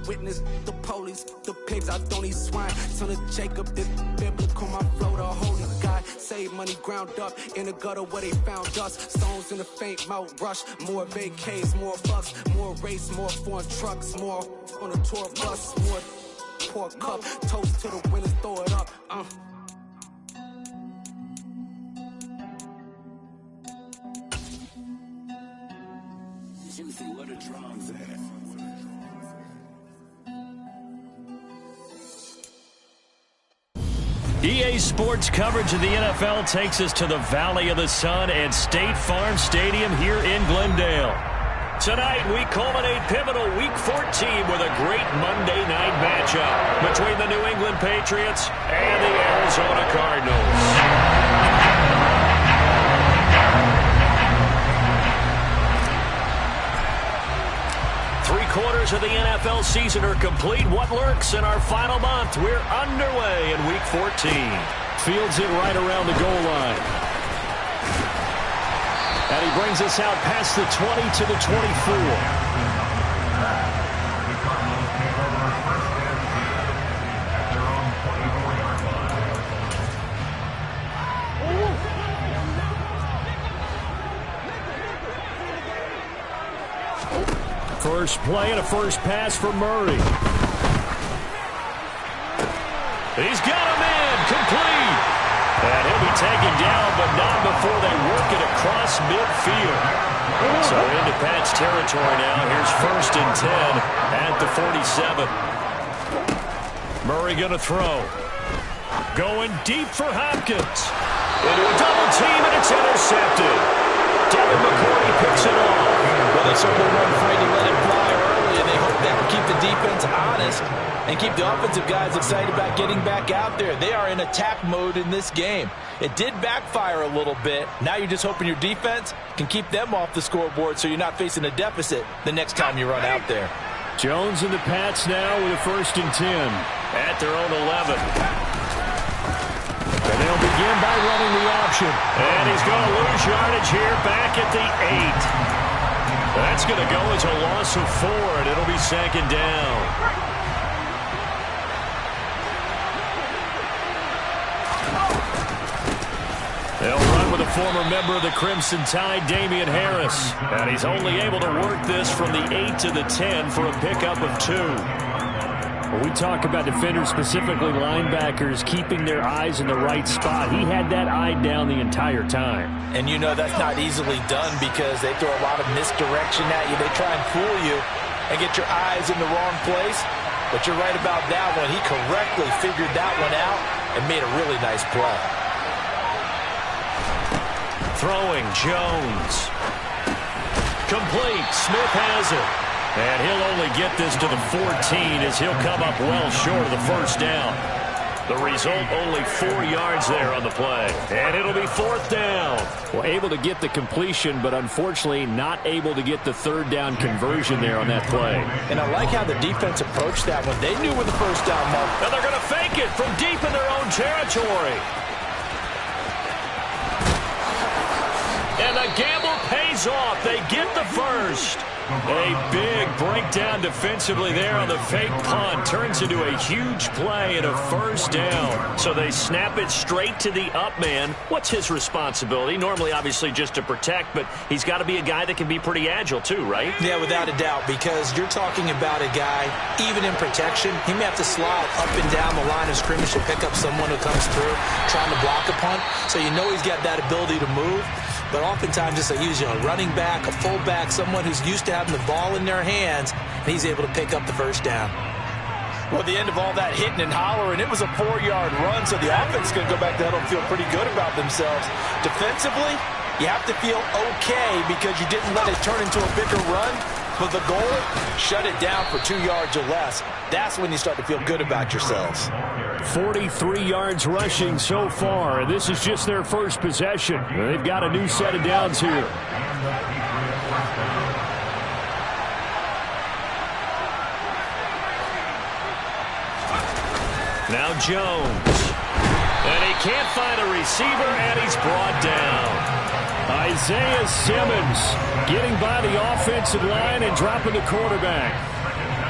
witness, the police, the pigs, I don't eat swine. Son of Jacob, this biblical, my flow, the holy God. Save money ground up in the gutter where they found us. Stones in the faint mouth rush. More vacays, more bucks, more race, more foreign trucks, more on a tour bus, more pour cup, toast to the winners, throw it up. Juicy, where the drums at? EA Sports coverage of the NFL takes us to the Valley of the Sun at State Farm Stadium here in Glendale. Tonight, we culminate pivotal Week 14 with a great Monday night matchup between the New England Patriots and the Arizona Cardinals. Three-quarters of the NFL season are complete. What lurks in our final month? We're underway in Week 14. Fields it right around the goal line. And he brings us out past the 20 to the 24. First play and a first pass for Murray. He's got him in, complete. And he'll be taken down, but not before they work it across midfield. So into Pats territory now. Here's 1st and 10 at the 47. Murray going to throw. Going deep for Hopkins. Into a double team, and it's intercepted. Devin McCourty picks it off. Well, they certainly weren't afraid to let it fly early, and they hope that will keep the defense honest and keep the offensive guys excited about getting back out there. They are in attack mode in this game. It did backfire a little bit. Now you're just hoping your defense can keep them off the scoreboard so you're not facing a deficit the next time you run out there. Jones and the Pats now with a 1st and 10 at their own 11. And they'll begin by running the option. And he's going to lose yardage here back at the 8. That's going to go as a loss of 4, and it'll be 2nd down. They'll run with a former member of the Crimson Tide, Damian Harris. And he's only able to work this from the 8 to the 10 for a pickup of 2. When we talk about defenders, specifically linebackers, keeping their eyes in the right spot, he had that eye down the entire time. And you know that's not easily done because they throw a lot of misdirection at you. They try and fool you and get your eyes in the wrong place. But you're right about that one. He correctly figured that one out and made a really nice play. Throwing, Jones. Complete. Smith has it. And he'll only get this to the 14 as he'll come up well short of the 1st down. The result, only 4 yards there on the play. And it'll be 4th down. Well, able to get the completion, but unfortunately not able to get the 3rd down conversion there on that play. And I like how the defense approached that one. They knew where the 1st down mark. And they're going to fake it from deep in their own territory. And the gamble pays off. They get the 1st. A big breakdown defensively there on the fake punt. Turns into a huge play and a 1st down. So they snap it straight to the up man. What's his responsibility? Normally, obviously, just to protect, but he's got to be a guy that can be pretty agile too, right? Yeah, without a doubt, because you're talking about a guy, even in protection, he may have to slide up and down the line of scrimmage to pick up someone who comes through trying to block a punt. So you know he's got that ability to move. But oftentimes it's a running back, a fullback, someone who's used to having the ball in their hands, and he's able to pick up the 1st down. Well, at the end of all that hitting and hollering, it was a 4-yard run, so the offense is going to go back to that and feel pretty good about themselves. Defensively, you have to feel okay because you didn't let it turn into a bigger run. But the goal, shut it down for 2 yards or less. That's when you start to feel good about yourselves. 43 yards rushing so far, and this is just their 1st possession. They've got a new set of downs here. Now Jones. And he can't find a receiver, and he's brought down. Isaiah Simmons getting by the offensive line and dropping the quarterback.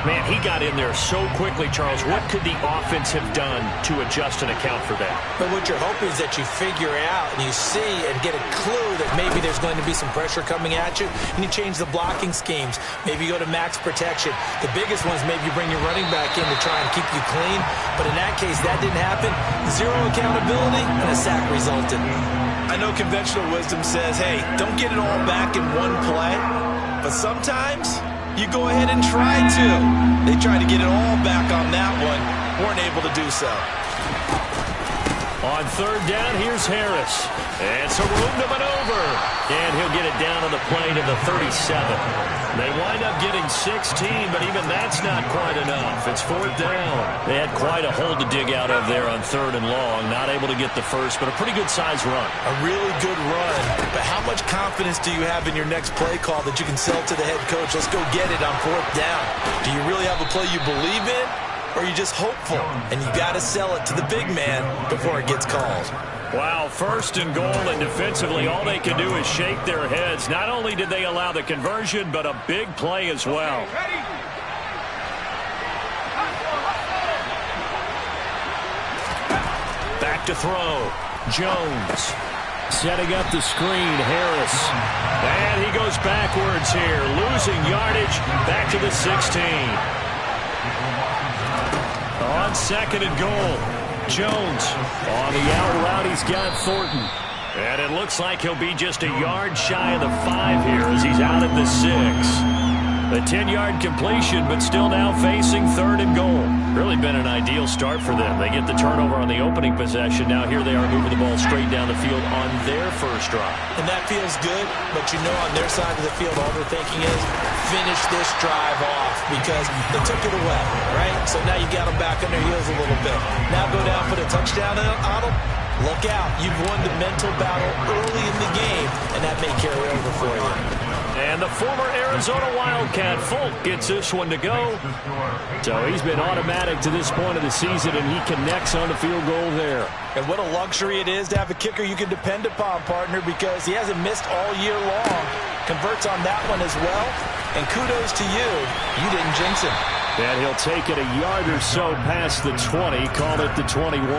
Man, he got in there so quickly, Charles. What could the offense have done to adjust and account for that? But what you're hoping is that you figure out and you see and get a clue that maybe there's going to be some pressure coming at you, and you change the blocking schemes. Maybe you go to max protection. The biggest one is maybe you bring your running back in to try and keep you clean. But in that case, that didn't happen. Zero accountability, and a sack resulted. I know conventional wisdom says, hey, don't get it all back in one play. But sometimes you go ahead and try to. They tried to get it all back on that one. Weren't able to do so. On third down, here's Harris. And some room to maneuver. And he'll get it down on the play to the 37. They wind up getting 16, but even that's not quite enough. It's fourth down. They had quite a hole to dig out of there on third and long. Not able to get the first, but a pretty good-sized run. A really good run. But how much confidence do you have in your next play call that you can sell to the head coach? Let's go get it on fourth down. Do you really have a play you believe in? Or are you just hopeful? And you got to sell it to the big man before it gets called. Wow, first and goal, and defensively all they can do is shake their heads. Not only did they allow the conversion, but a big play as well. Back to throw. Jones setting up the screen. Harris. And he goes backwards here, losing yardage back to the 16. On second and goal. Jones on the out route. He's got Thornton. And it looks like he'll be just a yard shy of the 5 here as he's out at the 6. A 10-yard completion, but still now facing third and goal. Really been an ideal start for them. They get the turnover on the opening possession. Now here they are moving the ball straight down the field on their first drive. And that feels good, but you know on their side of the field all they're thinking is finish this drive off because they took it away, right? So now you got them back on their heels a little bit. Now go down, put a touchdown on them. Look out. You've won the mental battle early in the game, and that may carry over for you. And the former Arizona Wildcat, Folk, gets this one to go. So he's been automatic to this point of the season, and he connects on the field goal there. And what a luxury it is to have a kicker you can depend upon, partner, because he hasn't missed all year long. Converts on that one as well. And kudos to you. You didn't jinx him. And he'll take it a yard or so past the 20, call it the 21.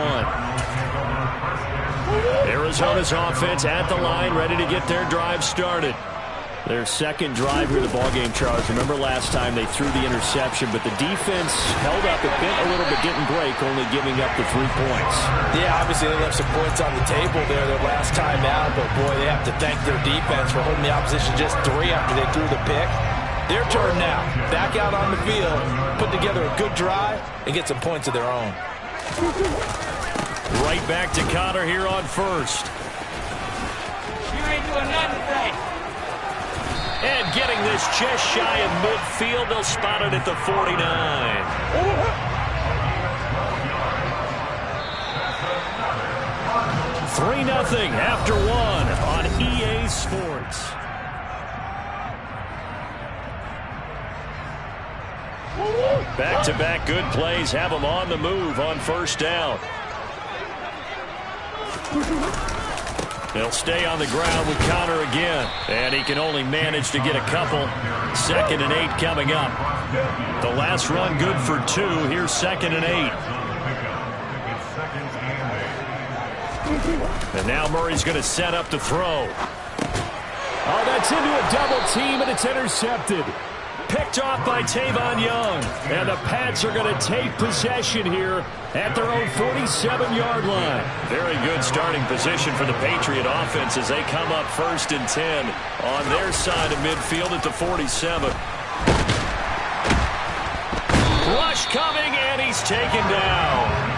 Arizona's offense at the line, ready to get their drive started. Their second drive here in the ballgame, Charles. Remember last time they threw the interception, but the defense held up. It bent a little bit, didn't break, only giving up the 3 points. Yeah, obviously they left some points on the table there their last time out, but boy, they have to thank their defense for holding the opposition just 3 after they threw the pick. Their turn now. Back out on the field, put together a good drive, and get some points of their own. Right back to Connor here on first. You ain't doing nothing today. And getting this just shy of midfield, they'll spot it at the 49. $3-0 after 1 on EA Sports. Back-to-back good plays have them on the move on first down. They'll stay on the ground with Connor again. And he can only manage to get a couple. 2nd and 8 coming up. The last run good for 2. Here's 2nd and 8. And now Murray's going to set up the throw. Oh, that's into a double team, and it's intercepted. Picked off by Tavon Young. And the Pats are going to take possession here at their own 47-yard line. Very good starting position for the Patriot offense as they come up 1st and 10 on their side of midfield at the 47. Rush coming, and he's taken down.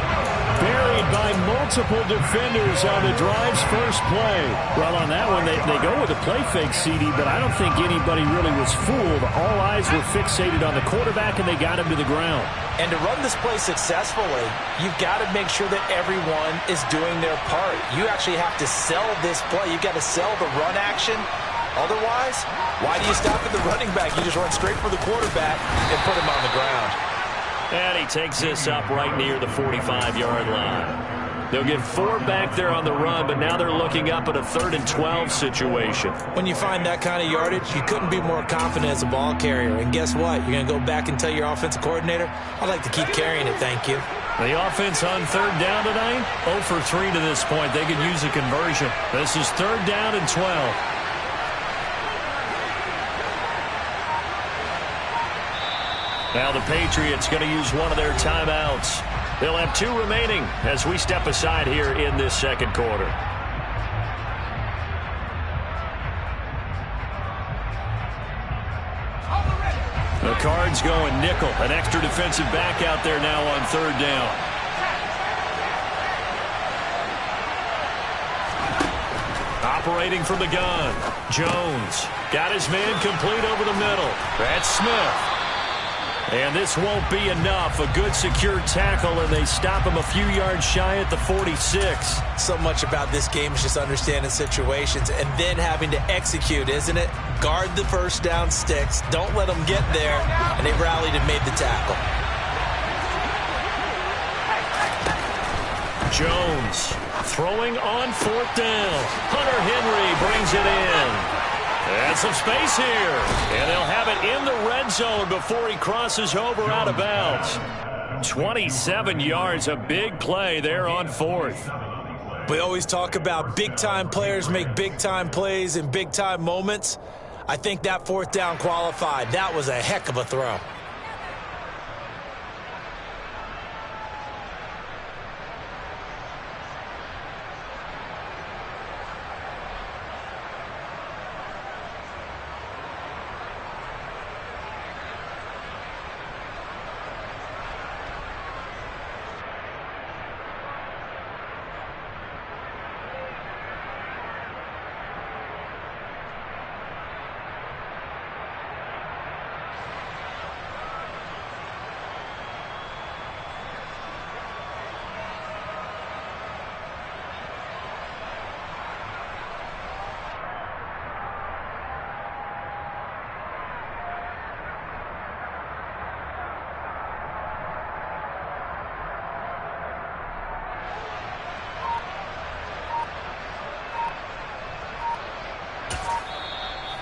Buried by multiple defenders on the drive's first play. Well, on that one, they go with a play fake, CD, but I don't think anybody really was fooled. All eyes were fixated on the quarterback, and they got him to the ground. And to run this play successfully, you've got to make sure that everyone is doing their part. You actually have to sell this play. You've got to sell the run action. Otherwise, why do you stop at the running back? You just run straight for the quarterback and put him on the ground. And he takes this up right near the 45-yard line. They'll get 4 back there on the run, but now they're looking up at a 3rd and 12 situation. When you find that kind of yardage, you couldn't be more confident as a ball carrier. And guess what? You're going to go back and tell your offensive coordinator, I'd like to keep carrying it, thank you. The offense on 3rd down tonight, 0 for 3 to this point. They could use a conversion. This is 3rd down and 12. Now the Patriots going to use one of their timeouts. They'll have 2 remaining as we step aside here in this second quarter. The Cards going nickel. An extra defensive back out there now on 3rd down. Operating from the gun. Jones got his man complete over the middle. That's Smith. And this won't be enough. A good secure tackle, and they stop him a few yards shy at the 46. So much about this game is just understanding situations and then having to execute, isn't it? Guard the first down sticks. Don't let them get there. And they rallied and made the tackle. Jones throwing on 4th down. Hunter Henry brings it in. And some space here. And they'll have it in the red zone before he crosses over out of bounds. 27 yards, a big play there on 4th. We always talk about big-time players make big-time plays in big-time moments. I think that 4th down qualified. That was a heck of a throw.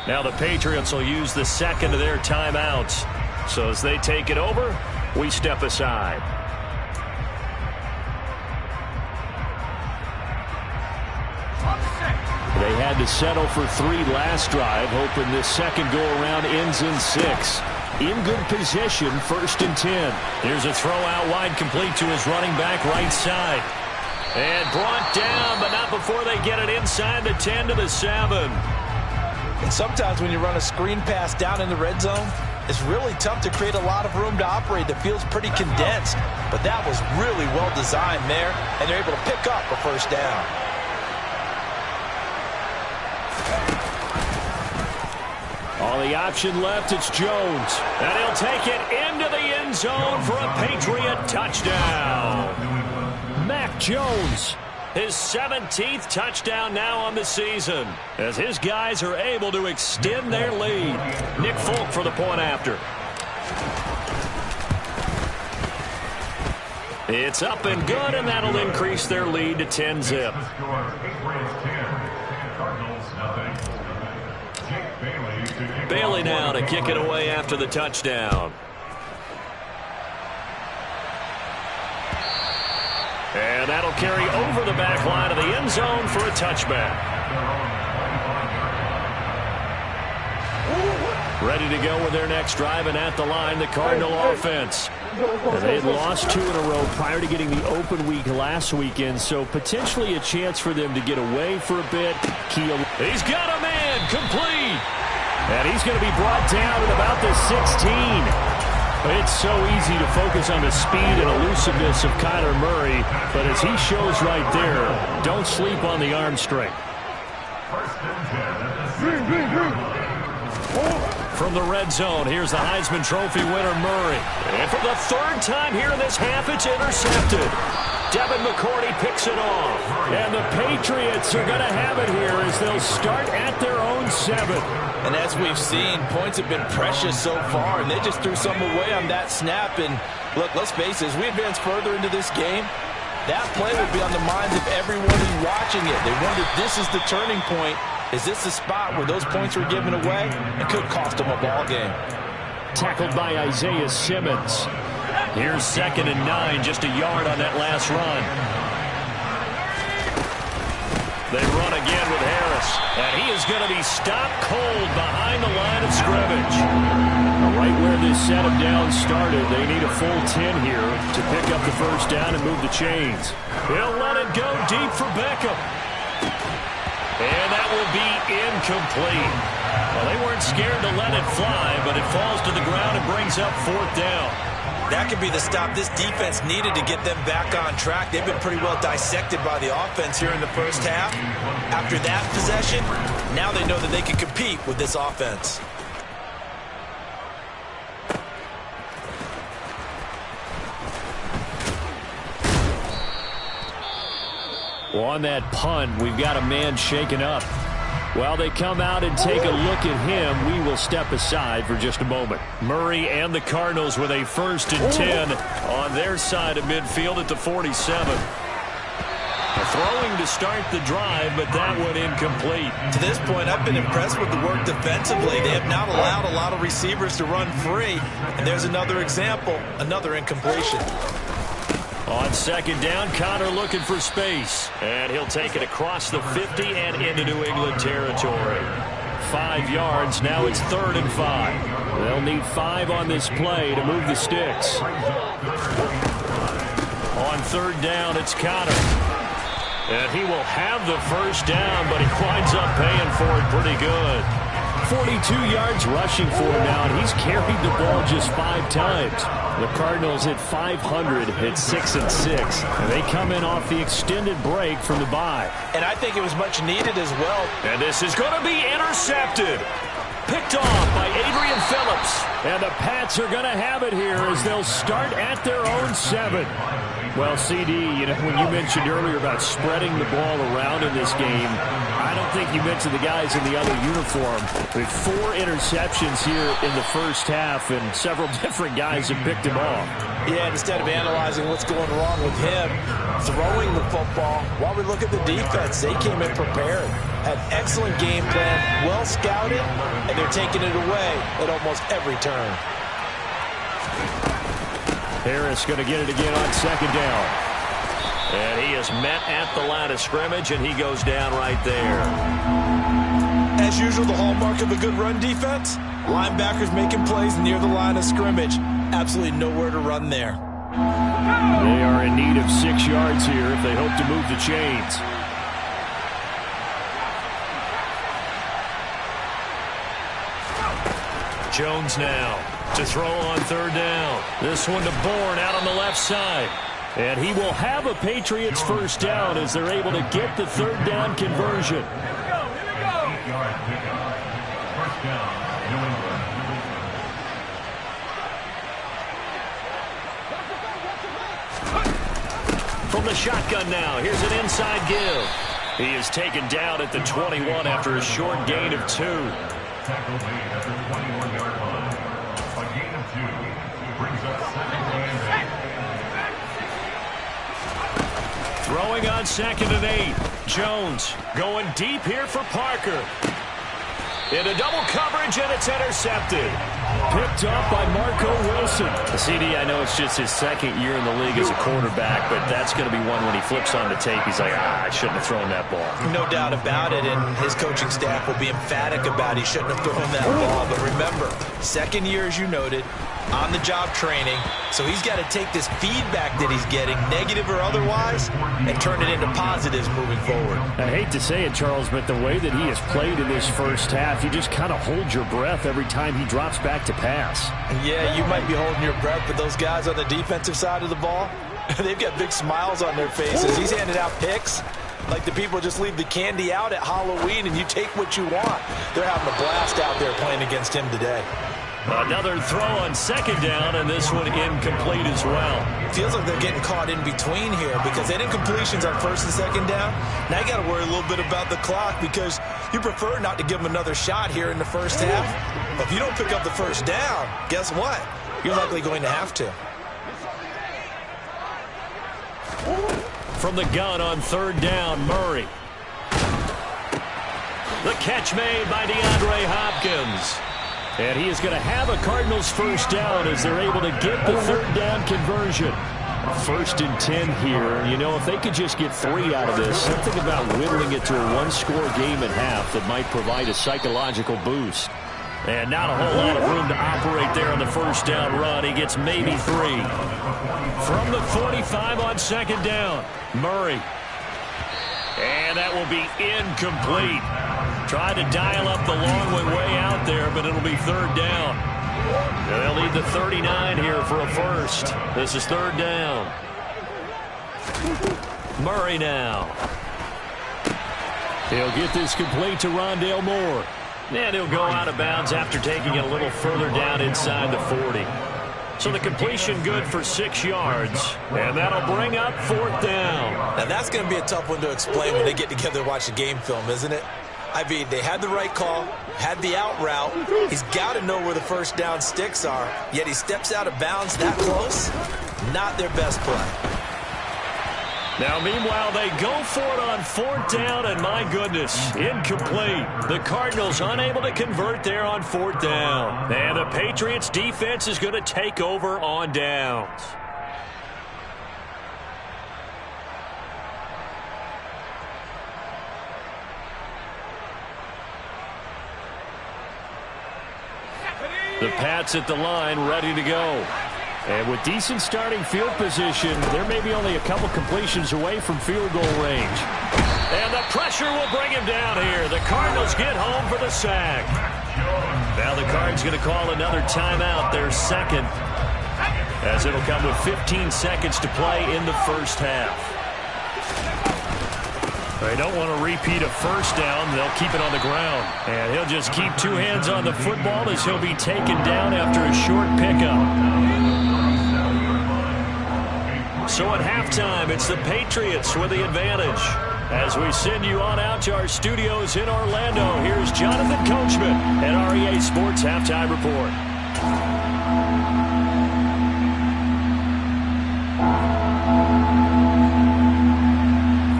Now the Patriots will use the second of their timeouts. So as they take it over, we step aside. They had to settle for 3 last drive, hoping this second go-around ends in 6. In good position, 1st and 10. Here's a throw out wide, complete to his running back right side. And brought down, but not before they get it inside the 10 to the 7. And sometimes when you run a screen pass down in the red zone, it's really tough to create a lot of room to operate. The field's pretty condensed, but that was really well designed there, and they're able to pick up a 1st down. All the option left, it's Jones. And he'll take it into the end zone for a Patriot touchdown. Mac Jones. His 17th touchdown now on the season, as his guys are able to extend their lead. Nick Folk for the point after. It's up and good, and that'll increase their lead to 10-zip. Bailey now to kick it away after the touchdown. And that'll carry over the back line of the end zone for a touchback. Ready to go with their next drive, and at the line, the Cardinal offense. And they had lost 2 in a row prior to getting the open week last weekend, so potentially a chance for them to get away for a bit. He's got a man complete. And he's going to be brought down at about the 16. It's so easy to focus on the speed and elusiveness of Kyler Murray, but as he shows right there, don't sleep on the arm strength. From the red zone, here's the Heisman Trophy winner, Murray. And for the 3rd time here in this half, it's intercepted. Devin McCourty picks it off. And the Patriots are going to have it here as they'll start at their own 7. And as we've seen, points have been precious so far, and they just threw some away on that snap. And look, let's face it, as we advance further into this game, That play will be on the minds of everyone who's watching it. They wonder if this is the turning point. Is this the spot where those points were given away? It could cost them a ball game. Tackled by Isaiah Simmons. Here's 2nd and 9, just a yard on that last run. They run again with Harris, and he is going to be stopped cold behind the line of scrimmage. Right where this set of downs started, they need a full 10 here to pick up the first down and move the chains. He'll let it go deep for Beckham. And that will be incomplete. Well, they weren't scared to let it fly, but it falls to the ground and brings up 4th down. That could be the stop this defense needed to get them back on track. They've been pretty well dissected by the offense here in the first half. After that possession, now they know that they can compete with this offense. Well, on that punt, we've got a man shaken up. While they come out and take a look at him, we will step aside for just a moment. Murray and the Cardinals with a 1st and 10 on their side of midfield at the 47. Throwing to start the drive, but that one incomplete. To this point, I've been impressed with the work defensively. They have not allowed a lot of receivers to run free. And there's another example, another incompletion. On 2nd down, Connor looking for space. And he'll take it across the 50 and into New England territory. 5 yards, now it's 3rd and 5. They'll need 5 on this play to move the sticks. On 3rd down, it's Connor. And he will have the first down, but he winds up paying for it pretty good. 42 yards rushing for him now, and he's carried the ball just 5 times. The Cardinals at 500 at 6-6. And they come in off the extended break from the bye. And I think it was much needed as well. And this is going to be intercepted. Picked off by Adrian Phillips. And the Pats are going to have it here as they'll start at their own 7. Well, CD, you know, when you mentioned earlier about spreading the ball around in this game, I don't think you mentioned the guys in the other uniform. With 4 interceptions here in the first half, and several different guys have picked him off. Yeah, instead of analyzing what's going wrong with him, throwing the football, while we look at the defense, they came in prepared. Had excellent game plan, well scouted, and they're taking it away at almost every turn. Harris going to get it again on 2nd down. And he is met at the line of scrimmage, and he goes down right there. As usual, the hallmark of a good run defense, linebackers making plays near the line of scrimmage. Absolutely nowhere to run there. They are in need of 6 yards here if they hope to move the chains. Jones now to throw on 3rd down. This one to Bourne out on the left side. And he will have a Patriots first down as they're able to get the 3rd down conversion. From the shotgun now, here's an inside give. He is taken down at the 21 after a short gain of 2. Tackle made at the 21-yard line. A gain of 2 brings up 2nd and 8. Throwing on 2nd and 8. Jones going deep here for Parker. Into double coverage, and it's intercepted. Picked up by Marco Wilson. CD, I know it's just his 2nd year in the league as a quarterback, but that's going to be one when he flips on the tape. He's like, I shouldn't have thrown that ball. No doubt about it, and his coaching staff will be emphatic about he shouldn't have thrown that ball. But remember, 2nd year, as you noted, on-the-job training. So he's got to take this feedback that he's getting, negative or otherwise, and turn it into positives moving forward. I hate to say it, Charles, but the way that he has played in this first half, you just kind of hold your breath every time he drops back to pass. Yeah, you might be holding your breath, but those guys on the defensive side of the ball, they've got big smiles on their faces. He's handed out picks like the people just leave the candy out at Halloween and you take what you want. They're having a blast out there playing against him today. Another throw on 2nd down, and this one incomplete as well. Feels like they're getting caught in between here because they had incompletions on 1st and 2nd down. Now you got to worry a little bit about the clock because you prefer not to give them another shot here in the first half. But if you don't pick up the first down, guess what? You're likely going to have to. from the gun on 3rd down. Murray. The catch made by DeAndre Hopkins. And he is going to have a Cardinals first down as they're able to get the 3rd down conversion. 1st and 10 here. You know, if they could just get 3 out of this, something about whittling it to a 1-score game at half that might provide a psychological boost. And not a whole lot of room to operate there on the first down run. He gets maybe 3. From the 45 on 2nd down, Murray. And that will be incomplete. Tried to dial up the long way out there, but it'll be 3rd down. And they'll need the 39 here for a first. This is 3rd down. Murray now. He'll get this complete to Rondale Moore. And he'll go out of bounds after taking it a little further down inside the 40. So the completion good for 6 yards. And that'll bring up 4th down. Now that's going to be a tough one to explain when they get together and watch the game film, isn't it? I mean, they had the right call, had the out route. He's got to know where the first down sticks are, yet he steps out of bounds that close. Not their best play. Now, meanwhile, they go for it on 4th down, and my goodness, incomplete. The Cardinals unable to convert there on 4th down. And the Patriots defense is going to take over on downs. The Pats at the line, ready to go. And with decent starting field position, there may be only a couple completions away from field goal range. And the pressure will bring him down here. The Cardinals get home for the sack. Now the Cards going to call another timeout, their 2nd, as it'll come with 15 seconds to play in the first half. They don't want to repeat a first down. They'll keep it on the ground. And he'll just keep 2 hands on the football as he'll be taken down after a short pickup. So at halftime, it's the Patriots with the advantage. As we send you on out to our studios in Orlando, here's Jonathan Coachman at REA Sports Halftime Report.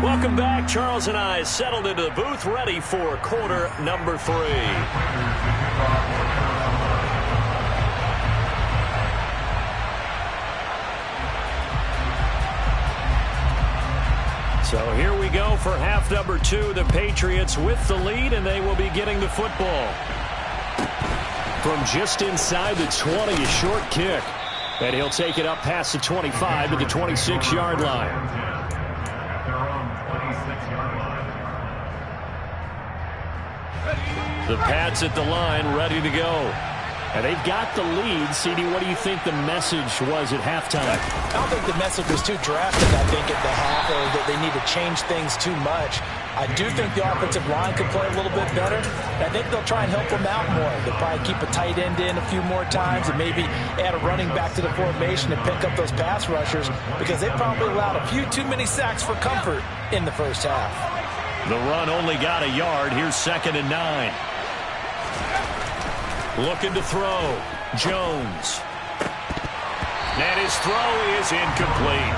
Welcome back. Charles and I settled into the booth, ready for quarter number 3. So here we go for half number 2. The Patriots with the lead, and they will be getting the football. From just inside the 20, a short kick. And he'll take it up past the 25 to the 26-yard line. The Pats at the line, ready to go. And they've got the lead. CD, what do you think the message was at halftime? I don't think the message was too drastic, I think, at the half, or that they need to change things too much. I do think the offensive line could play a little bit better. I think they'll try and help them out more. They'll probably keep a tight end in a few more times and maybe add a running back to the formation and pick up those pass rushers, because they probably allowed a few too many sacks for comfort in the first half. The run only got a yard. Here's 2nd and 9. Looking to throw. Jones. And his throw is incomplete.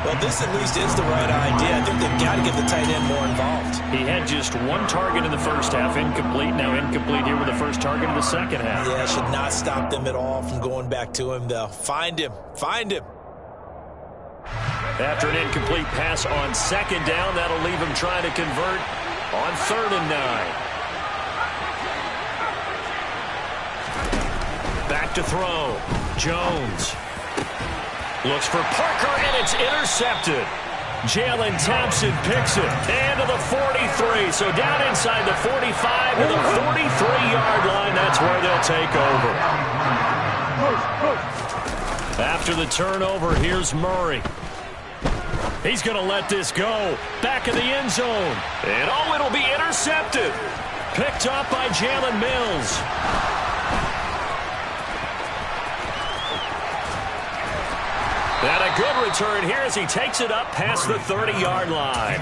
Well, this at least is the right idea. I think they've got to get the tight end more involved. He had just 1 target in the first half. Incomplete. Now incomplete here with the first target in the second half. Yeah, should not stop them at all from going back to him, though. Find him. Find him. After an incomplete pass on 2nd down, that'll leave him trying to convert on 3rd and 9. Back to throw. Jones looks for Parker, and it's intercepted. Jalen Thompson picks it. And to the 43. So down inside the 45 to the 43-yard line. That's where they'll take over. After the turnover, here's Murray. He's going to let this go. Back in the end zone. And oh, it'll be intercepted. Picked up by Jalen Mills. And a good return here as he takes it up past the 30-yard line.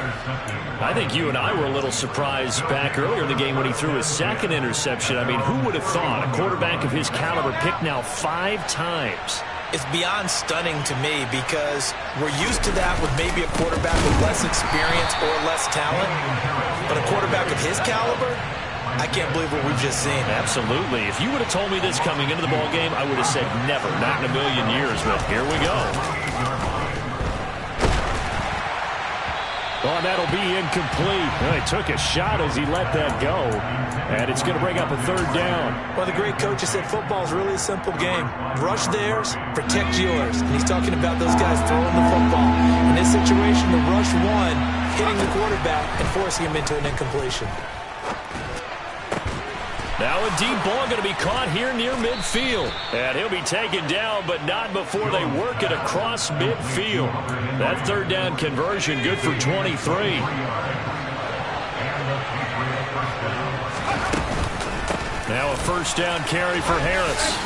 I think you and I were a little surprised back earlier in the game when he threw his 2nd interception. I mean, who would have thought a quarterback of his caliber picked now 5 times It's beyond stunning to me because we're used to that with maybe a quarterback with less experience or less talent. But a quarterback of his caliber, I can't believe what we've just seen. Absolutely. If you would have told me this coming into the ballgame, I would have said never, not in a million years. But here we go. Oh, that'll be incomplete. Well, he took a shot as he let that go. And it's going to bring up a third down. Well, the great coach has said football is really a simple game. Rush theirs, protect yours. And he's talking about those guys throwing the football. In this situation, the rush one, hitting the quarterback and forcing him into an incompletion. Now a deep ball going to be caught here near midfield. And he'll be taken down, but not before they work it across midfield. That third down conversion good for 23. Now a first down carry for Harris.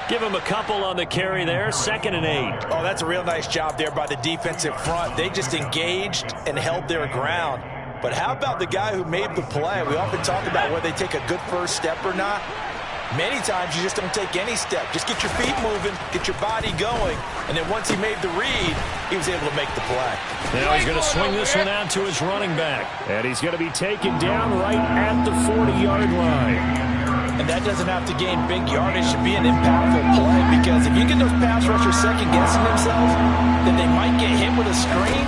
Give him a couple on the carry there. 2nd and 8. Oh, that's a real nice job there by the defensive front. They just engaged and held their ground. But how about the guy who made the play? We often talk about whether they take a good first step or not. Many times you just don't take any step. Just get your feet moving, get your body going, and then once he made the read, he was able to make the play. Now he's going to swing this one out to his running back. And he's going to be taken down right at the 40-yard line. And that doesn't have to gain big yardage to be an impactful play, because if you get those pass rushers second-guessing themselves, then they might get hit with a screen.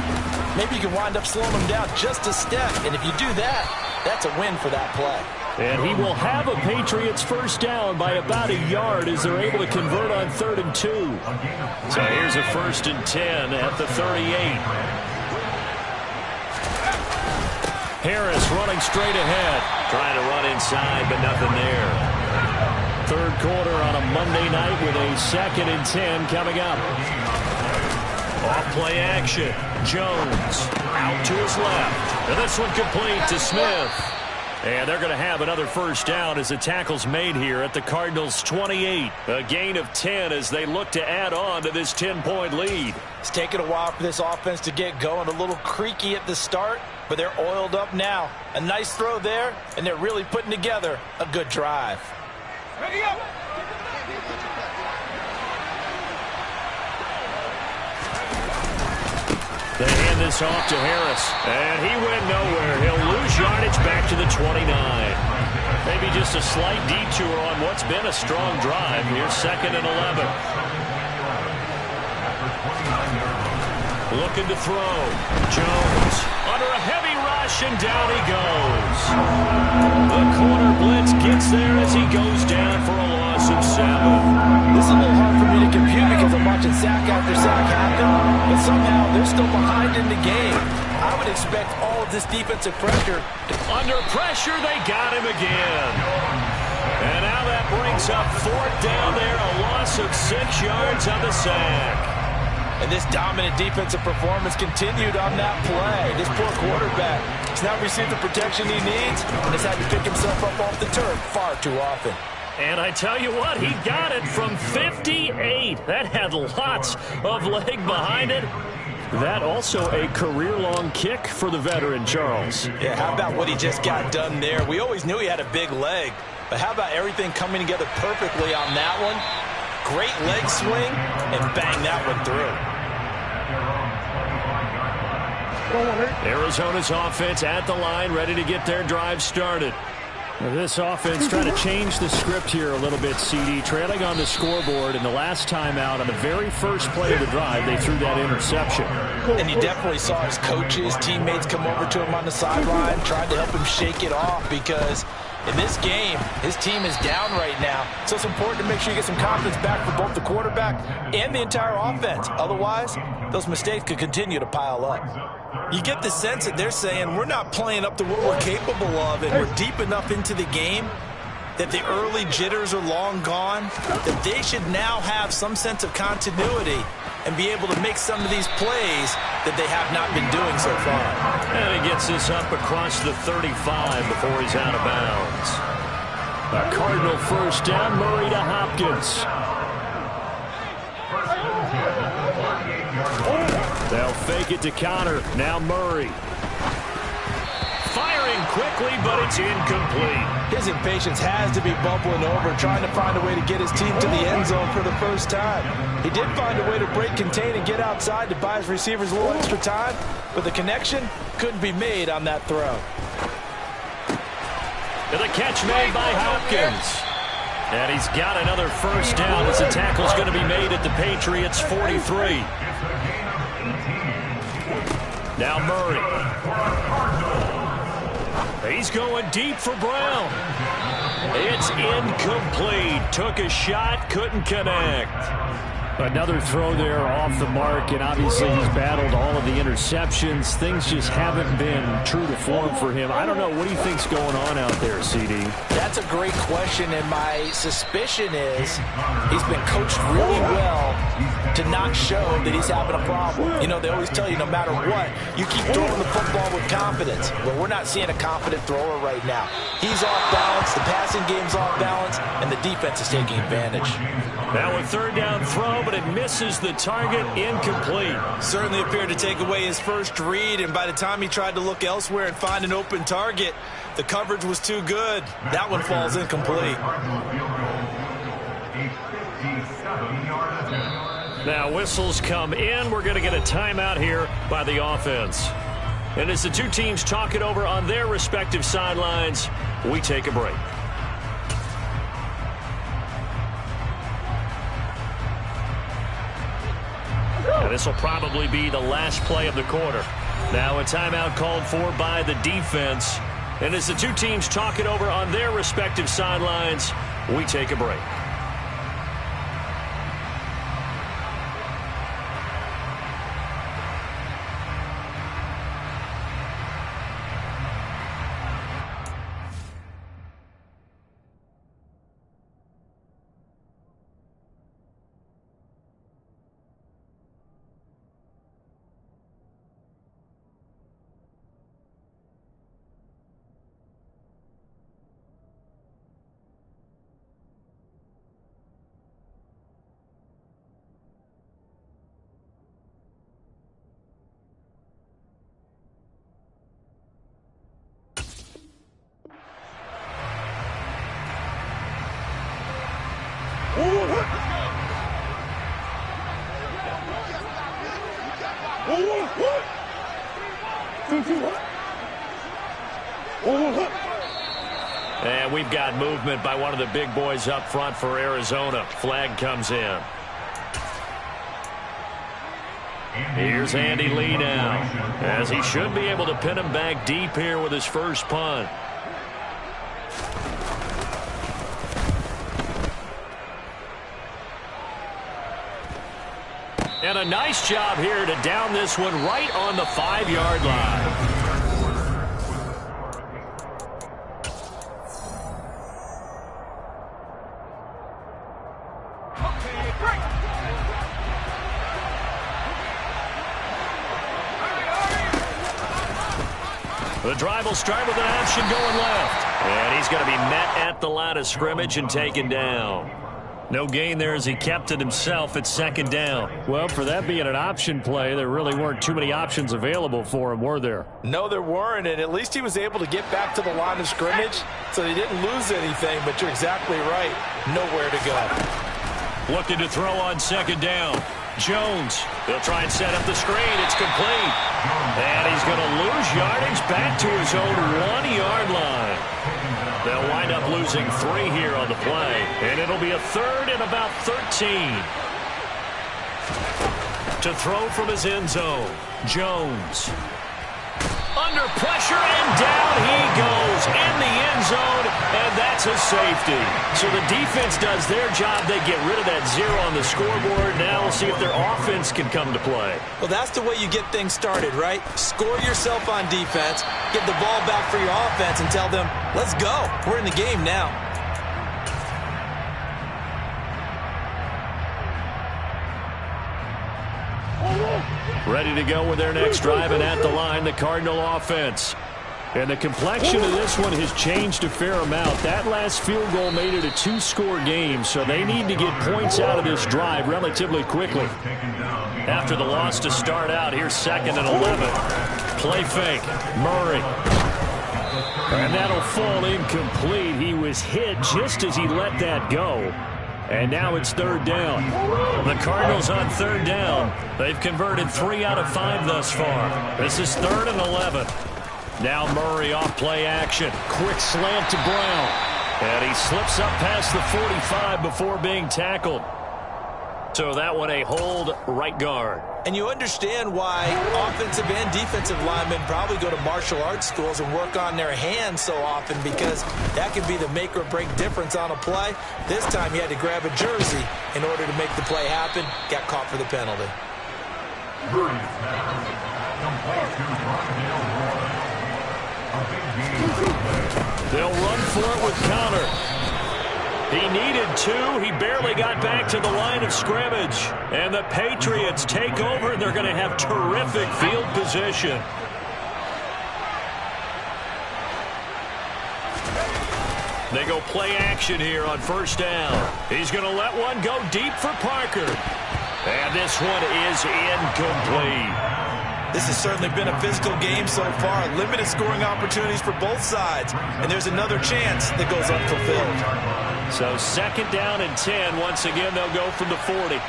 Maybe you can wind up slowing them down just a step. And if you do that, that's a win for that play. And he will have a Patriots first down by about a yard as they're able to convert on 3rd and 2. So here's a 1st and 10 at the 38. Harris running straight ahead. Trying to run inside, but nothing there. 3rd quarter on a Monday night with a 2nd and 10 coming up. Off play action. Jones out to his left. And this one complete to Smith. And they're going to have another first down as the tackle's made here at the Cardinals' 28. A gain of 10 as they look to add on to this 10-point lead. It's taken a while for this offense to get going. A little creaky at the start, but they're oiled up now. A nice throw there, and they're really putting together a good drive. Ready up! They hand this off to Harris, and he went nowhere. He'll lose yardage back to the 29. Maybe just a slight detour on what's been a strong drive. Here's 2nd and 11. Looking to throw. Jones under a heavy rush, and down he goes. The corner blitz gets there as he goes down for a loss of 7. This is a little hard for me to compute because I'm watching sack after sack happen, but somehow they're still behind in the game. I would expect all of this defensive pressure. Under pressure, they got him again. And now that brings up 4th down there, a loss of 6 yards on the sack. And this dominant defensive performance continued on that play. This poor quarterback has not received the protection he needs and has had to pick himself up off the turf far too often. And I tell you what, he got it from 58. That had lots of leg behind it. That also a career-long kick for the veteran, Charles. Yeah, how about what he just got done there? We always knew he had a big leg, but how about everything coming together perfectly on that one? Great leg swing, and bang that one through. Arizona's offense at the line, ready to get their drive started. This offense trying to change the script here a little bit, CD. Trailing on the scoreboard, and the last time out on the very first play of the drive, they threw that interception. And you definitely saw his coaches, teammates come over to him on the sideline, tried to help him shake it off because in this game, his team is down right now. So it's important to make sure you get some confidence back for both the quarterback and the entire offense. Otherwise, those mistakes could continue to pile up. You get the sense that they're saying we're not playing up to what we're capable of, and we're deep enough into the game that the early jitters are long gone, that they should now have some sense of continuity and be able to make some of these plays that they have not been doing so far. And he gets this up across the 35 before he's out of bounds. A Cardinal first down, Murray to Hopkins. They'll fake it to Connor. Now Murray. Firing running quickly, but it's incomplete. His impatience has to be bubbling over, trying to find a way to get his team to the end zone for the first time. He did find a way to break contain and get outside to buy his receivers a little extra time, but the connection couldn't be made on that throw. And the catch made by Hopkins. And he's got another first down as the tackle's going to be made at the Patriots' 43. Now Murray. He's going deep for Brown. It's incomplete. Took a shot, couldn't connect. Another throw there off the mark, and obviously he's battled all of the interceptions. Things just haven't been true to form for him. I don't know. What do you think's going on out there, CD? That's a great question, and my suspicion is he's been coached really well to not show that he's having a problem. You know, they always tell you no matter what, you keep throwing the football with confidence. But we're not seeing a confident thrower right now. He's off balance, the passing game's off balance, and the defense is taking advantage. Now a third down throw, but it misses the target, incomplete. Certainly appeared to take away his first read, and by the time he tried to look elsewhere and find an open target, the coverage was too good. That one falls incomplete. Now whistles come in. We're going to get a timeout here by the offense. And as the two teams talk it over on their respective sidelines, we take a break. And this will probably be the last play of the quarter. Now a timeout called for by the defense. And as the two teams talk it over on their respective sidelines, we take a break. And we've got movement by one of the big boys up front for Arizona. Flag comes in. Here's Andy Lee now, as he should be able to pin him back deep here with his first punt. And a nice job here to down this one right on the 5-yard line. The drive will start with an option going left. And he's going to be met at the line of scrimmage and taken down. No gain there as he kept it himself at second down. Well, for that being an option play, there really weren't too many options available for him, were there? No, there weren't, and at least he was able to get back to the line of scrimmage, so he didn't lose anything, but you're exactly right. Nowhere to go. Looking to throw on second down. Jones, he'll try and set up the screen. It's complete. And he's going to lose yardage back to his own 1-yard line. They'll wind up losing 3 here on the play. And it'll be a third and about 13. To throw from his end zone, Jones. Under pressure, and down he goes in the end zone, and that's a safety. So the defense does their job. They get rid of that 0 on the scoreboard. Now we'll see if their offense can come to play. Well, that's the way you get things started, right? Score yourself on defense, get the ball back for your offense, and tell them, let's go. We're in the game now. Ready to go with their next drive, and at the line, the Cardinal offense. And the complexion of this one has changed a fair amount. That last field goal made it a 2-score game, so they need to get points out of this drive relatively quickly. After the loss to start out, here's 2nd and 11. Play fake. Murray. And that'll fall incomplete. He was hit just as he let that go. And now it's third down. The Cardinals on third down. They've converted 3 out of 5 thus far. This is 3rd and 11. Now Murray off play action. Quick slant to Brown. And he slips up past the 45 before being tackled. So that one a hold right guard. And you understand why offensive and defensive linemen probably go to martial arts schools and work on their hands so often, because that can be the make or break difference on a play. This time he had to grab a jersey in order to make the play happen. Got caught for the penalty. They'll run for it with Connor. He needed 2. He barely got back to the line of scrimmage. And the Patriots take over, and they're going to have terrific field position. They go play action here on first down. He's going to let one go deep for Parker. And this one is incomplete. This has certainly been a physical game so far. Limited scoring opportunities for both sides. And there's another chance that goes unfulfilled. So 2nd down and 10. Once again, they'll go from the 40.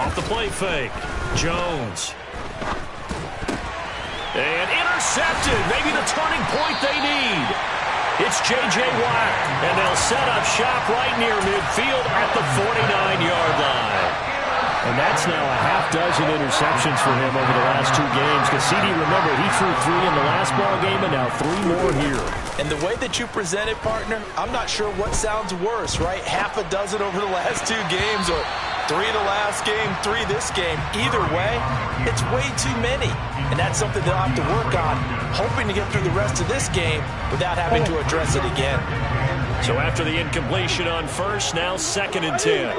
Off the play fake. Jones. And intercepted. Maybe the turning point they need. It's J.J. Watt. And they'll set up shop right near midfield at the 49-yard line. And that's now a half dozen interceptions for him over the last 2 games. Because CD, remember, he threw 3 in the last ball game and now 3 more here. And the way that you present it, partner, I'm not sure what sounds worse, right? Half a dozen over the last 2 games, or 3 the last game, 3 this game. Either way, it's way too many. And that's something they'll have to work on, hoping to get through the rest of this game without having to address it again. So after the incompletion on first, now 2nd and 10.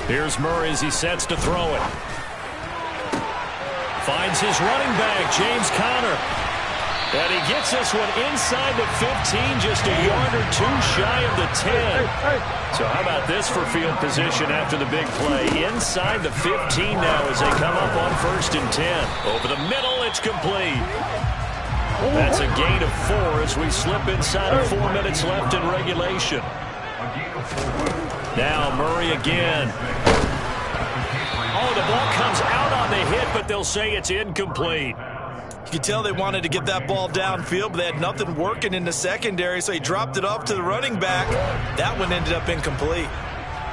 Here's Murray as he sets to throw it. Finds his running back, James Conner. And he gets this one inside the 15, just a yard or 2 shy of the 10. So how about this for field position after the big play? Inside the 15 now as they come up on 1st and 10. Over the middle, it's complete. That's a gain of 4 as we slip inside of 4 minutes left in regulation. Now Murray again. Oh, the ball comes out on the hit, but they'll say it's incomplete. You could tell they wanted to get that ball downfield, but they had nothing working in the secondary, so he dropped it off to the running back. That one ended up incomplete.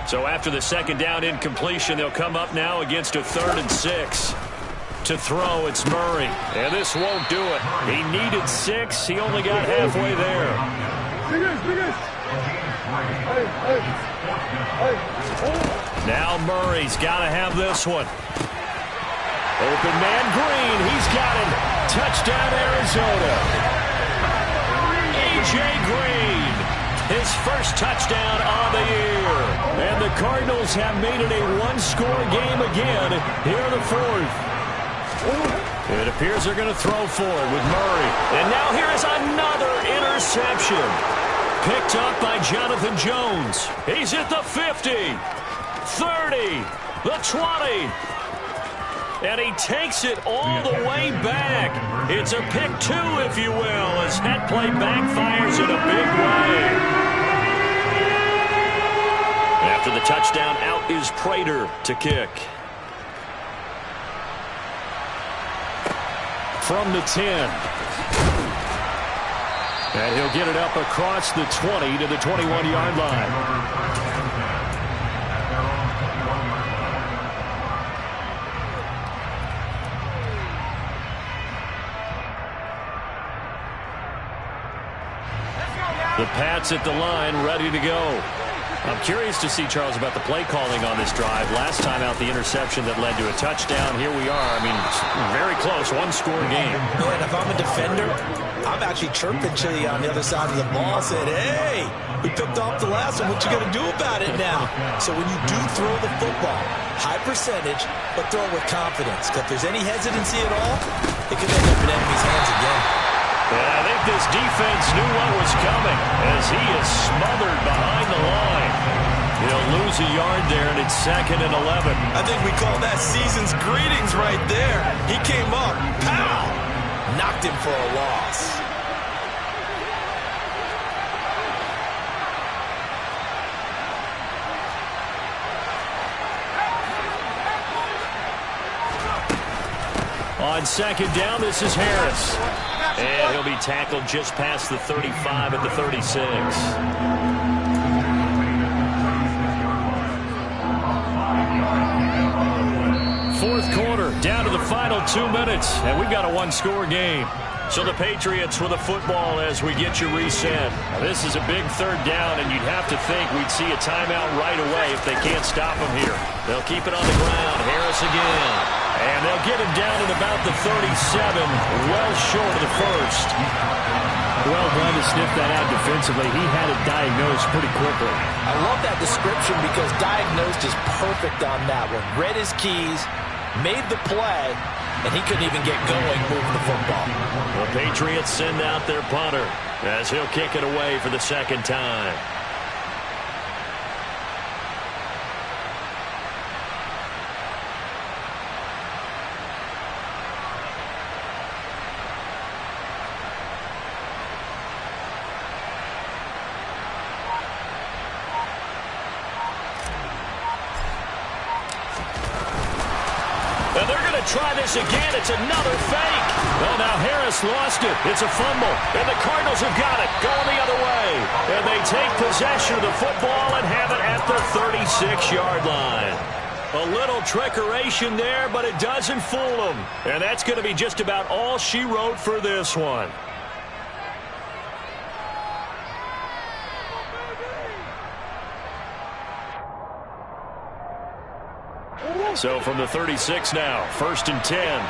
So after the 2nd down incompletion, they'll come up now against a 3rd and 6. To throw, it's Murray. And this won't do it. He needed 6. He only got halfway there. Now Murray's got to have this one. Open man Green. He's got it. Touchdown, Arizona. A.J. Green. His first touchdown on the year. And the Cardinals have made it a 1-score game again here in the 4th. It appears they're going to throw for it with Murray. And now here is another interception. Picked up by Jonathan Jones. He's at the 50, 30, the 20. And he takes it all the way back. It's a pick 2, if you will, as that play backfires in a big way. After the touchdown, out is Prater to kick. From the 10. And he'll get it up across the 20 to the 21-yard line. The Pats at the line, ready to go. I'm curious to see, Charles, about the play calling on this drive. Last time out, the interception that led to a touchdown. Here we are. I mean, very close, 1-score game. And if I'm a defender, I'm actually chirping Chili on the other side of the ball, saying, hey, we picked off the last one. What you going to do about it now? So when you do throw the football, high percentage, but throw it with confidence. Because if there's any hesitancy at all, it could end up in enemy's hands again. And I think this defense knew what was coming as he is smothered behind the line. He'll lose lose a yard there, and it's 2nd and 11. I think we call that season's greetings right there. He came up, pow! Knocked him for a loss. On 2nd down, this is Harris. And he'll be tackled just past the 35 at the 36. Fourth quarter, down to the final 2 minutes, and we've got a one-score game. So the Patriots with a football as we get you reset. Now, this is a big 3rd down, and you'd have to think we'd see a timeout right away if they can't stop him here. They'll keep it on the ground. Harris again. And they'll get him down at about the 37, well short of the first. Well done to sniff that out defensively. He had it diagnosed pretty quickly. I love that description because diagnosed is perfect on that one. Read his keys, made the play, and he couldn't even get going moving the football. The Patriots send out their punter as he'll kick it away for the 2nd time. And they're going to try this again. It's another fake. Oh, now Harris lost it. It's a fumble. And the Cardinals have got it. Going the other way. And they take possession of the football and have it at the 36-yard line. A little trickeration there, but it doesn't fool them. And that's going to be just about all she wrote for this one. So from the 36 now, 1st and 10.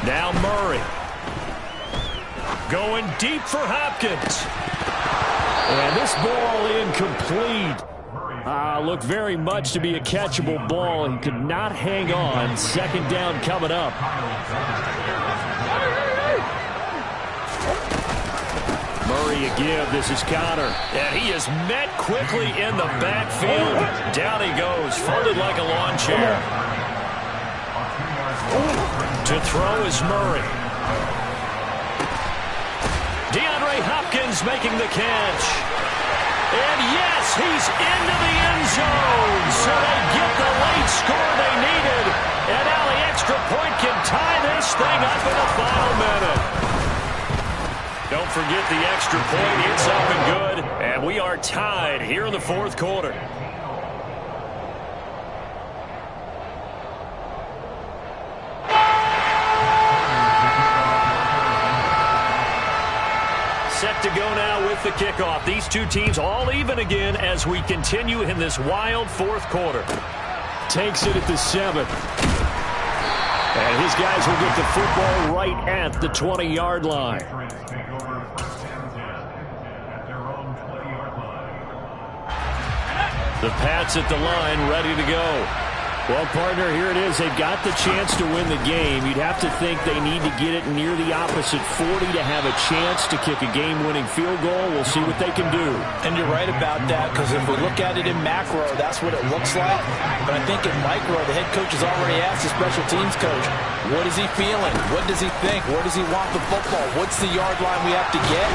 Now Murray. Going deep for Hopkins. And this ball incomplete. Looked very much to be a catchable ball. He could not hang on. 2nd down coming up. Murray a give. This is Connor. And he is met quickly in the backfield. Down he goes, folded like a lawn chair. To throw is Murray. DeAndre Hopkins making the catch. And yes, he's into the end zone. So they get the late score they needed. And now the extra point can tie this thing up in the final minute. Don't forget the extra point. It's up and good. And we are tied here in the 4th quarter. Set to go now with the kickoff. These two teams all even again as we continue in this wild 4th quarter. Takes it at the 7th. And his guys will get the football right at the 20-yard line. The Pats at the line, ready to go. Well, partner, here it is. They've got the chance to win the game. You'd have to think they need to get it near the opposite 40 to have a chance to kick a game-winning field goal. We'll see what they can do. And you're right about that, because if we look at it in macro, that's what it looks like. But I think in micro, the head coach has already asked the special teams coach, what is he feeling? What does he think? Where does he want the football? What's the yard line we have to get?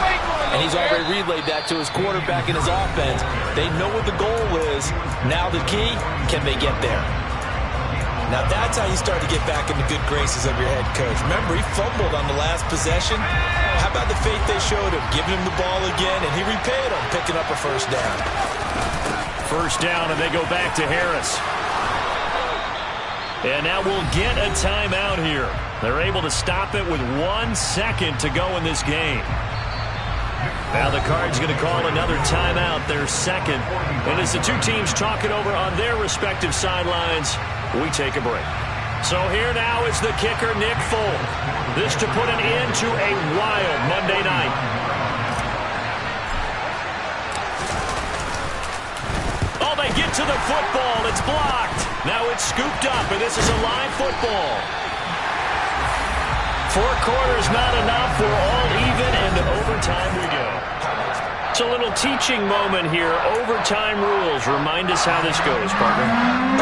And he's already relayed that to his quarterback and his offense. They know what the goal is. Now the key, can they get there? Now that's how you start to get back in the good graces of your head coach. Remember, he fumbled on the last possession. How about the faith they showed him, giving him the ball again, and he repaid him, picking up a 1st down. 1st down, and they go back to Harris. And now we'll get a timeout here. They're able to stop it with 1 second to go in this game. Now the Cards going to call another timeout, their 2nd. And as the two teams talk it over on their respective sidelines, we take a break. So here now is the kicker, Nick Folk. This to put an end to a wild Monday night. Oh, they get to the football. It's blocked. Now it's scooped up, and this is a live football. 4 quarters not enough. We're all even, and to overtime we go. It's a little teaching moment here. Overtime rules. Remind us how this goes, partner.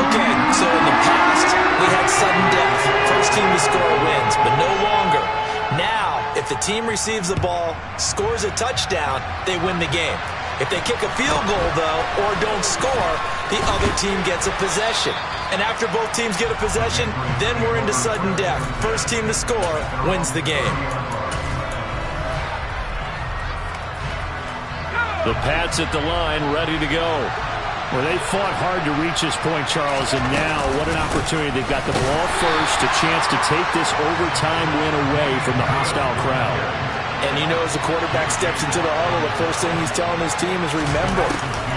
Okay, so in the past, we had sudden death. First team to score wins, but no longer. Now, if the team receives the ball, scores a touchdown, they win the game. If they kick a field goal, though, or don't score, the other team gets a possession. And after both teams get a possession, then we're into sudden death. First team to score wins the game. The Pats at the line, ready to go. Well, they fought hard to reach this point, Charles, and now what an opportunity. They've got the ball first, a chance to take this overtime win away from the hostile crowd. And you know, as the quarterback steps into the huddle, the first thing he's telling his team is, remember,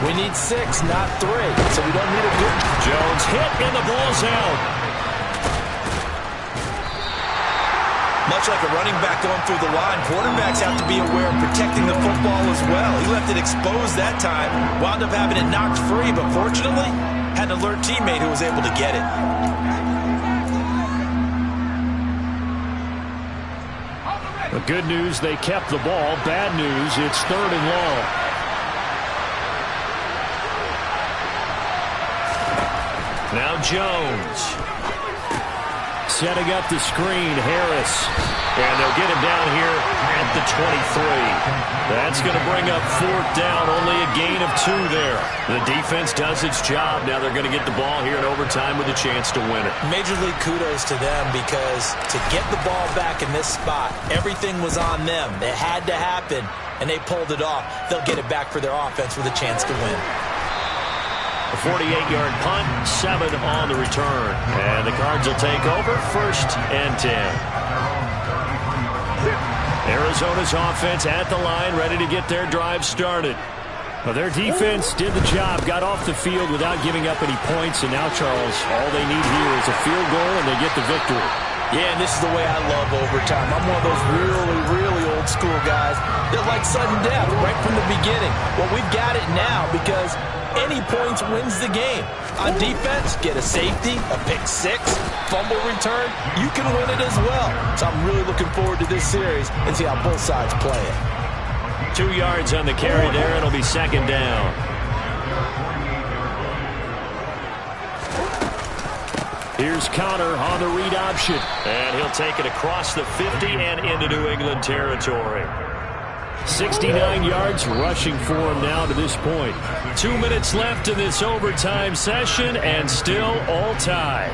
we need 6, not 3, so we don't need a good... Jones hit, and the ball's out. Much like a running back going through the line, quarterbacks have to be aware of protecting the football as well. He left it exposed that time, wound up having it knocked free, but fortunately, had an alert teammate who was able to get it. The good news, they kept the ball. Bad news, it's 3rd and long. Now Jones. Setting up the screen, Harris. And they'll get him down here at the 23. That's going to bring up 4th down, only a gain of 2 there. The defense does its job. Now they're going to get the ball here in overtime with a chance to win it. Major league kudos to them, because to get the ball back in this spot, everything was on them. It had to happen, and they pulled it off. They'll get it back for their offense with a chance to win. A 48-yard punt, 7 on the return. And the Cards will take over, 1st and 10. Arizona's offense at the line, ready to get their drive started. Well, their defense did the job, got off the field without giving up any points, and now, Charles, all they need here is a field goal, and they get the victory. Yeah, and this is the way I love overtime. I'm one of those really, really old school guys that like sudden death right from the beginning. Well, we've got it now because any points wins the game. On defense, get a safety, a pick 6, fumble return, you can win it as well. So I'm really looking forward to this series and see how both sides play it. 2 yards on the carry there. It'll be 2nd down. Here's Conner on the read option. And he'll take it across the 50 and into New England territory. 69 yards rushing for him now to this point. 2 minutes left in this overtime session, and still all tied.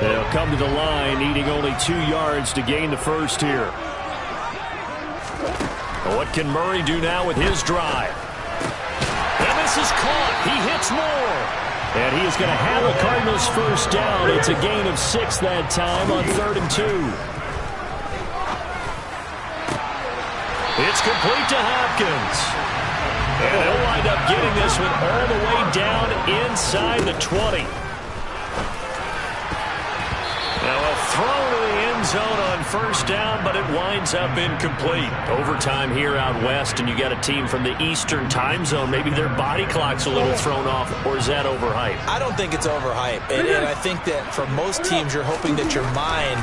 They'll come to the line, needing only 2 yards to gain the first here. What can Murray do now with his drive? And this is caught. He hits more. And he is going to have a Cardinals first down. It's a gain of 6 that time on 3rd and 2. It's complete to Hopkins. And he'll wind up getting this one all the way down inside the 20. Now a throw to the end zone on first down, but it winds up incomplete. Overtime here out west, and you got a team from the Eastern time zone. Maybe their body clock's a little thrown off, or is that overhyped? I don't think it's overhyped. And I think that for most teams, you're hoping that your mind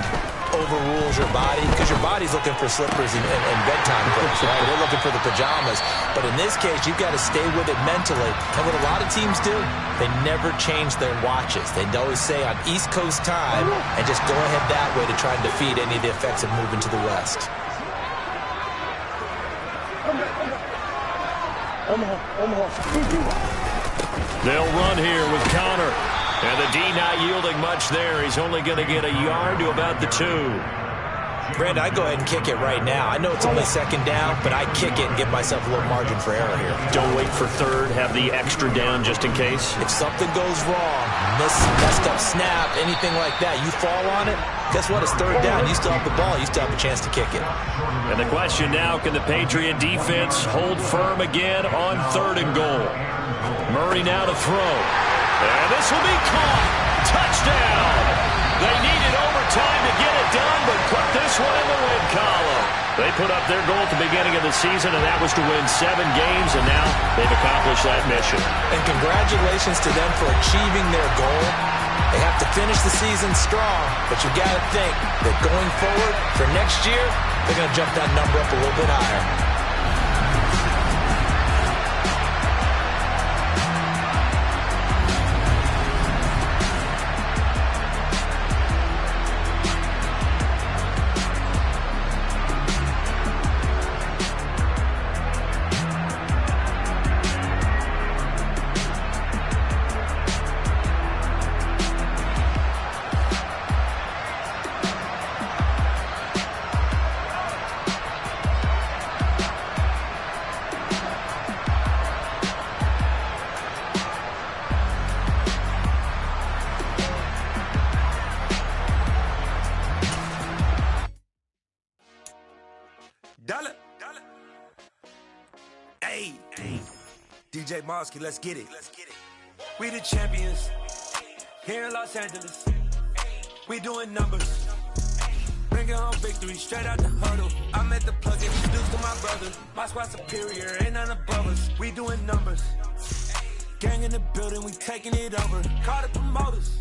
overrules your body, because your body's looking for slippers and bedtime clothes, right? They're looking for the pajamas. But in this case, you've got to stay with it mentally. And what a lot of teams do, they never change their watches. They always say on East Coast time and just go ahead that way to try and defeat any of the effects of moving to the West. They'll run here with Conner. And the D not yielding much there. He's only going to get a yard to about the 2. Brandon, I'd go ahead and kick it right now. I know it's only 2nd down, but I kick it and give myself a little margin for error here. Don't wait for 3rd. Have the extra down just in case. If something goes wrong, messed up snap, anything like that, you fall on it, guess what? It's 3rd down. You still have the ball. You still have a chance to kick it. And the question now, can the Patriot defense hold firm again on 3rd and goal? Murray now to throw. And this will be caught. Touchdown. They needed overtime to get it done, but put this one in the win column. They put up their goal at the beginning of the season, and that was to win 7 games, and now they've accomplished that mission. And congratulations to them for achieving their goal. They have to finish the season strong, but you got to think that going forward for next year, they're going to jump that number up a little bit higher. DJ Mosky, let's get it. We the champions here in Los Angeles. We doing numbers. Bringing home victory straight out the huddle. I'm at the plug, introduced to my brother. My squad superior, ain't none above us. We doing numbers. Gang in the building, we taking it over. Call the promoters.